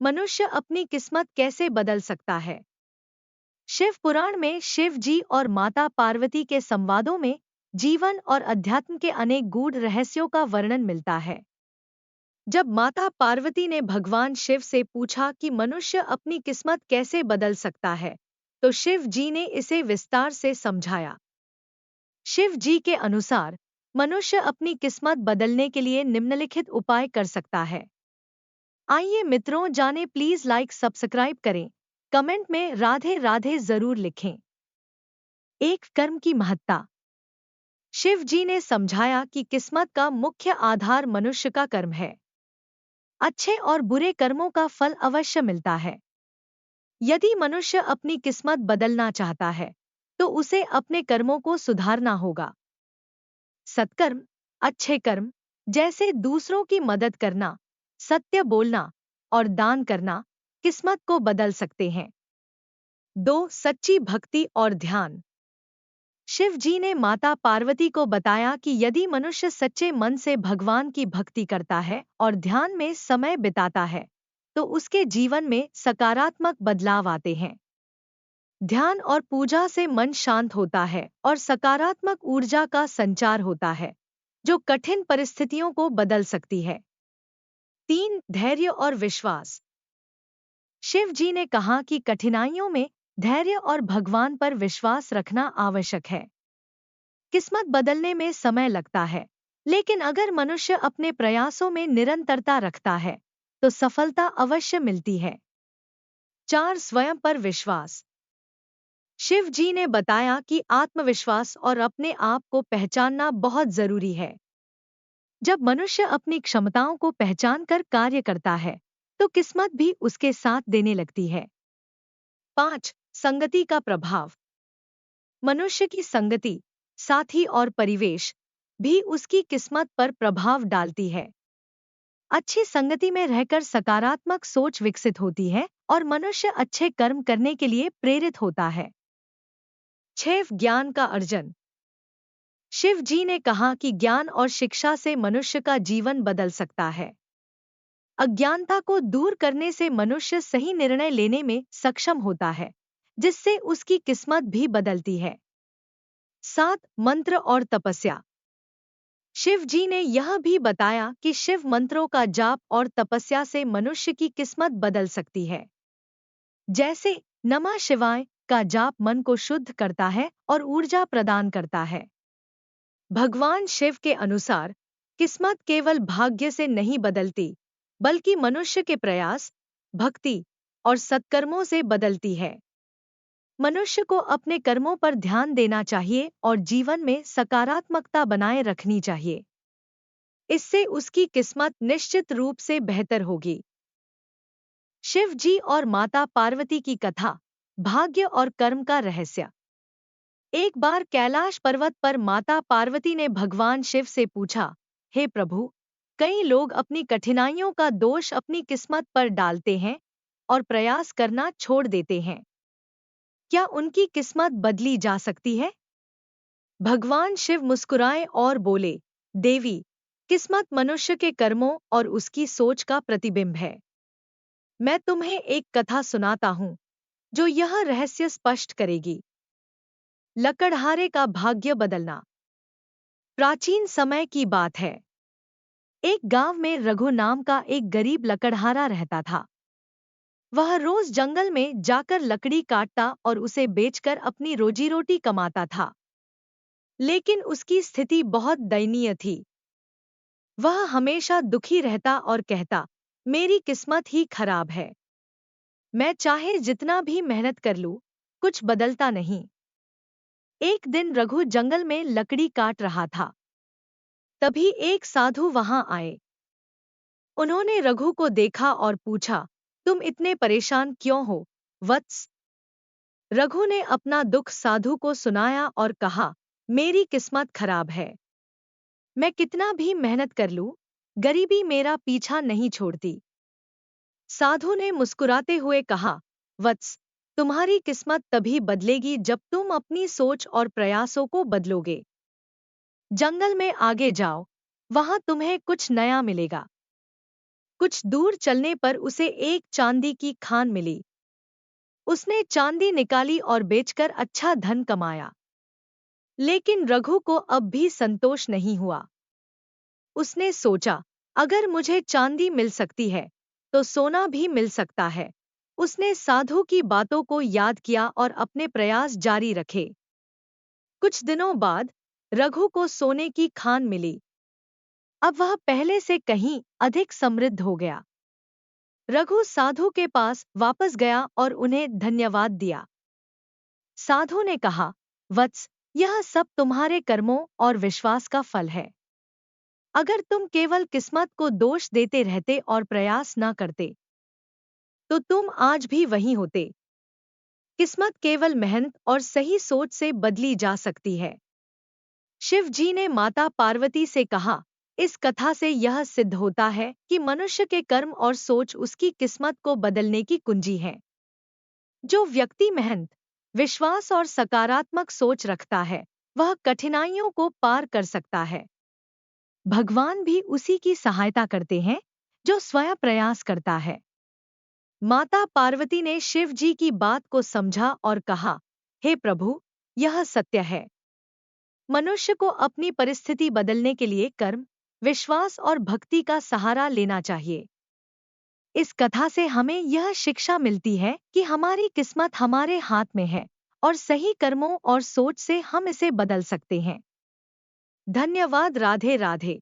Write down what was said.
मनुष्य अपनी किस्मत कैसे बदल सकता है? शिव पुराण में शिव जी और माता पार्वती के संवादों में जीवन और अध्यात्म के अनेक गूढ़ रहस्यों का वर्णन मिलता है। जब माता पार्वती ने भगवान शिव से पूछा कि मनुष्य अपनी किस्मत कैसे बदल सकता है, तो शिव जी ने इसे विस्तार से समझाया। शिव जी के अनुसार मनुष्य अपनी किस्मत बदलने के लिए निम्नलिखित उपाय कर सकता है। आइए मित्रों जाने, प्लीज लाइक सब्सक्राइब करें, कमेंट में राधे राधे जरूर लिखें। एक, कर्म की महत्ता। शिव जी ने समझाया कि किस्मत का मुख्य आधार मनुष्य का कर्म है। अच्छे और बुरे कर्मों का फल अवश्य मिलता है। यदि मनुष्य अपनी किस्मत बदलना चाहता है तो उसे अपने कर्मों को सुधारना होगा। सत्कर्म, अच्छे कर्म जैसे दूसरों की मदद करना, सत्य बोलना और दान करना किस्मत को बदल सकते हैं। 2, सच्ची भक्ति और ध्यान। शिव जी ने माता पार्वती को बताया कि यदि मनुष्य सच्चे मन से भगवान की भक्ति करता है और ध्यान में समय बिताता है तो उसके जीवन में सकारात्मक बदलाव आते हैं। ध्यान और पूजा से मन शांत होता है और सकारात्मक ऊर्जा का संचार होता है, जो कठिन परिस्थितियों को बदल सकती है। 3, धैर्य और विश्वास। शिव जी ने कहा कि कठिनाइयों में धैर्य और भगवान पर विश्वास रखना आवश्यक है। किस्मत बदलने में समय लगता है, लेकिन अगर मनुष्य अपने प्रयासों में निरंतरता रखता है तो सफलता अवश्य मिलती है। 4, स्वयं पर विश्वास। शिव जी ने बताया कि आत्मविश्वास और अपने आप को पहचानना बहुत जरूरी है। जब मनुष्य अपनी क्षमताओं को पहचानकर कार्य करता है तो किस्मत भी उसके साथ देने लगती है। 5, संगति का प्रभाव। मनुष्य की संगति, साथी और परिवेश भी उसकी किस्मत पर प्रभाव डालती है। अच्छी संगति में रहकर सकारात्मक सोच विकसित होती है और मनुष्य अच्छे कर्म करने के लिए प्रेरित होता है। 6, ज्ञान का अर्जन। शिव जी ने कहा कि ज्ञान और शिक्षा से मनुष्य का जीवन बदल सकता है। अज्ञानता को दूर करने से मनुष्य सही निर्णय लेने में सक्षम होता है, जिससे उसकी किस्मत भी बदलती है। 7, मंत्र और तपस्या। शिव जी ने यह भी बताया कि शिव मंत्रों का जाप और तपस्या से मनुष्य की किस्मत बदल सकती है। जैसे नमः शिवाय का जाप मन को शुद्ध करता है और ऊर्जा प्रदान करता है। भगवान शिव के अनुसार किस्मत केवल भाग्य से नहीं बदलती, बल्कि मनुष्य के प्रयास, भक्ति और सत्कर्मों से बदलती है। मनुष्य को अपने कर्मों पर ध्यान देना चाहिए और जीवन में सकारात्मकता बनाए रखनी चाहिए। इससे उसकी किस्मत निश्चित रूप से बेहतर होगी। शिव जी और माता पार्वती की कथा, भाग्य और कर्म का रहस्य। एक बार कैलाश पर्वत पर माता पार्वती ने भगवान शिव से पूछा, हे प्रभु, कई लोग अपनी कठिनाइयों का दोष अपनी किस्मत पर डालते हैं और प्रयास करना छोड़ देते हैं। क्या उनकी किस्मत बदली जा सकती है? भगवान शिव मुस्कुराए और बोले, देवी, किस्मत मनुष्य के कर्मों और उसकी सोच का प्रतिबिंब है। मैं तुम्हें एक कथा सुनाता हूँ जो यह रहस्य स्पष्ट करेगी। लकड़हारे का भाग्य बदलना। प्राचीन समय की बात है। एक गांव में रघु नाम का एक गरीब लकड़हारा रहता था। वह रोज जंगल में जाकर लकड़ी काटता और उसे बेचकर अपनी रोजी रोटी कमाता था। लेकिन उसकी स्थिति बहुत दयनीय थी। वह हमेशा दुखी रहता और कहता, मेरी किस्मत ही खराब है। मैं चाहे जितना भी मेहनत कर लूं, कुछ बदलता नहीं। एक दिन रघु जंगल में लकड़ी काट रहा था। तभी एक साधु वहां आए। उन्होंने रघु को देखा और पूछा, तुम इतने परेशान क्यों हो, वत्स? रघु ने अपना दुख साधु को सुनाया और कहा, मेरी किस्मत खराब है। मैं कितना भी मेहनत कर लूं, गरीबी मेरा पीछा नहीं छोड़ती। साधु ने मुस्कुराते हुए कहा, वत्स, तुम्हारी किस्मत तभी बदलेगी जब तुम अपनी सोच और प्रयासों को बदलोगे। जंगल में आगे जाओ, वहां तुम्हें कुछ नया मिलेगा। कुछ दूर चलने पर उसे एक चांदी की खान मिली। उसने चांदी निकाली और बेचकर अच्छा धन कमाया। लेकिन रघु को अब भी संतोष नहीं हुआ। उसने सोचा, अगर मुझे चांदी मिल सकती है तो सोना भी मिल सकता है। उसने साधु की बातों को याद किया और अपने प्रयास जारी रखे। कुछ दिनों बाद रघु को सोने की खान मिली। अब वह पहले से कहीं अधिक समृद्ध हो गया। रघु साधु के पास वापस गया और उन्हें धन्यवाद दिया। साधु ने कहा, वत्स, यह सब तुम्हारे कर्मों और विश्वास का फल है। अगर तुम केवल किस्मत को दोष देते रहते और प्रयास न करते तो तुम आज भी वहीं होते। किस्मत केवल मेहनत और सही सोच से बदली जा सकती है। शिव जी ने माता पार्वती से कहा, इस कथा से यह सिद्ध होता है कि मनुष्य के कर्म और सोच उसकी किस्मत को बदलने की कुंजी है। जो व्यक्ति मेहनत, विश्वास और सकारात्मक सोच रखता है, वह कठिनाइयों को पार कर सकता है। भगवान भी उसी की सहायता करते हैं जो स्वयं प्रयास करता है। माता पार्वती ने शिव जी की बात को समझा और कहा, हे प्रभु, यह सत्य है। मनुष्य को अपनी परिस्थिति बदलने के लिए कर्म, विश्वास और भक्ति का सहारा लेना चाहिए। इस कथा से हमें यह शिक्षा मिलती है कि हमारी किस्मत हमारे हाथ में है और सही कर्मों और सोच से हम इसे बदल सकते हैं। धन्यवाद। राधे राधे।